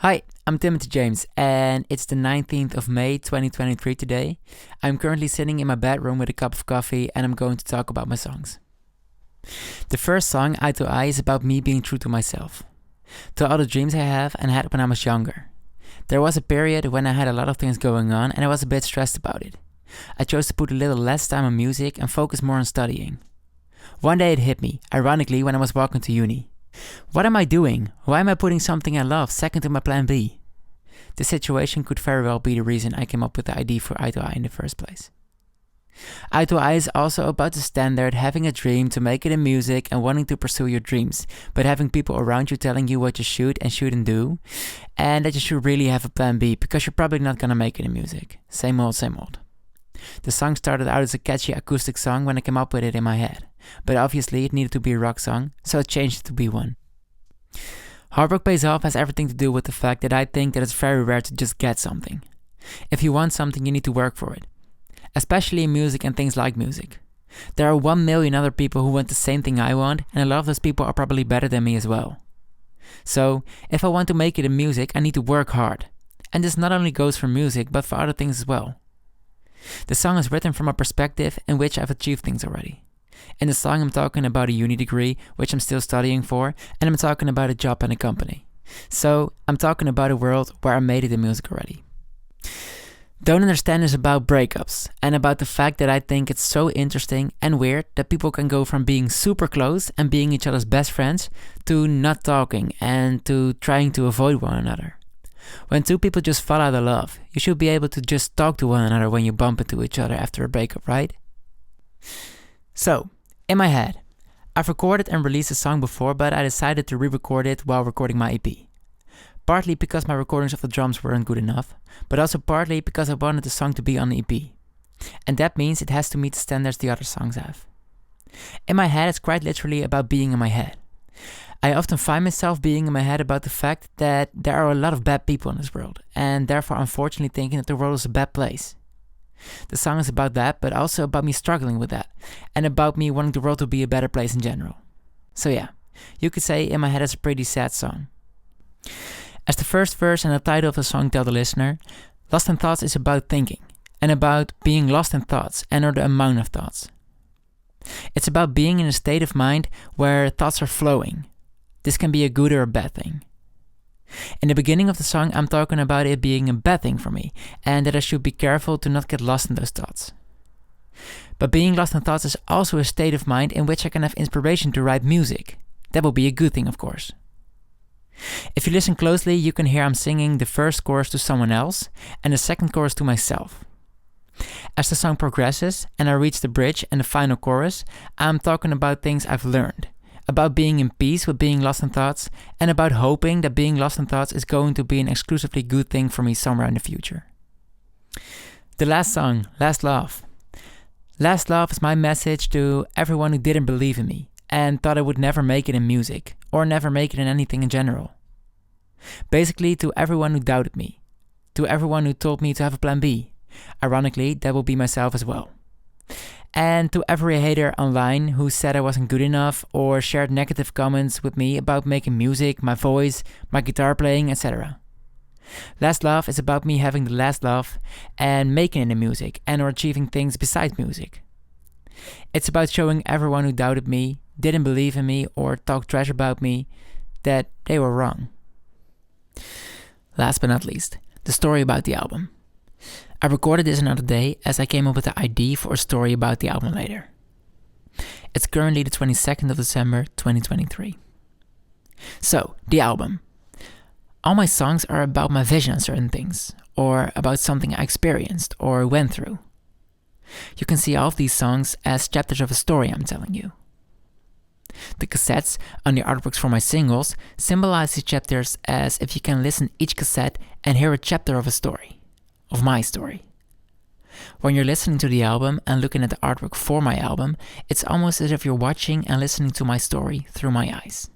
Hi, I'm Timothy James, and it's the 19th of May 2023 today. I'm currently sitting in my bedroom with a cup of coffee, and I'm going to talk about my songs. The first song, Eye to Eye, is about me being true to myself, to all the dreams I have and had when I was younger. There was a period when I had a lot of things going on, and I was a bit stressed about it. I chose to put a little less time on music and focus more on studying. One day it hit me, ironically, when I was walking to uni. What am I doing? Why am I putting something I love second to my plan B? This situation could very well be the reason I came up with the idea for Eye to Eye in the first place. Eye to Eye is also about the standard, having a dream to make it in music and wanting to pursue your dreams, but having people around you telling you what you should and shouldn't do, and that you should really have a plan B because you're probably not gonna make it in music. Same old, same old. The song started out as a catchy acoustic song when I came up with it in my head, but obviously it needed to be a rock song, so I changed it to be one. Hard work pays off has everything to do with the fact that I think that it's very rare to just get something. If you want something, you need to work for it. Especially in music and things like music. There are 1 million other people who want the same thing I want, and a lot of those people are probably better than me as well. So, if I want to make it in music, I need to work hard. And this not only goes for music, but for other things as well. The song is written from a perspective in which I've achieved things already. In the song I'm talking about a uni degree, which I'm still studying for, and I'm talking about a job and a company. So, I'm talking about a world where I made it in music already. Don't Understand is about breakups, and about the fact that I think it's so interesting and weird that people can go from being super close and being each other's best friends to not talking and to trying to avoid one another. When two people just fall out of love, you should be able to just talk to one another when you bump into each other after a breakup, right? So, in my head, I've recorded and released a song before, but I decided to re-record it while recording my EP. Partly because my recordings of the drums weren't good enough, but also partly because I wanted the song to be on the EP. And that means it has to meet the standards the other songs have. In my head, it's quite literally about being in my head. I often find myself being in my head about the fact that there are a lot of bad people in this world, and therefore unfortunately thinking that the world is a bad place. The song is about that, but also about me struggling with that, and about me wanting the world to be a better place in general. So yeah, you could say In My Head is a pretty sad song. As the first verse and the title of the song tell the listener, Lost in Thoughts is about thinking, and about being lost in thoughts and or the amount of thoughts. It's about being in a state of mind where thoughts are flowing. This can be a good or a bad thing. In the beginning of the song, I'm talking about it being a bad thing for me, and that I should be careful to not get lost in those thoughts. But being lost in thoughts is also a state of mind in which I can have inspiration to write music. That will be a good thing, of course. If you listen closely, you can hear I'm singing the first chorus to someone else, and the second chorus to myself. As the song progresses, and I reach the bridge and the final chorus, I'm talking about things I've learned. About being in peace with being lost in thoughts, and about hoping that being lost in thoughts is going to be an exclusively good thing for me somewhere in the future. The last song, Last Laugh. Last Laugh is my message to everyone who didn't believe in me, and thought I would never make it in music, or never make it in anything in general. Basically, to everyone who doubted me, to everyone who told me to have a plan B. Ironically, that will be myself as well. And to every hater online who said I wasn't good enough or shared negative comments with me about making music, my voice, my guitar playing, etc. Last Laugh is about me having the last laugh and making it in music and or achieving things besides music. It's about showing everyone who doubted me, didn't believe in me or talked trash about me that they were wrong. Last but not least, the story about the album. I recorded this another day as I came up with the idea for a story about the album later. It's currently the 22nd of December 2023. So, the album. All my songs are about my vision on certain things, or about something I experienced or went through. You can see all of these songs as chapters of a story I'm telling you. The cassettes on the artworks for my singles symbolize these chapters as if you can listen each cassette and hear a chapter of a story. Of my story. When you're listening to the album and looking at the artwork for my album, it's almost as if you're watching and listening to my story through my eyes.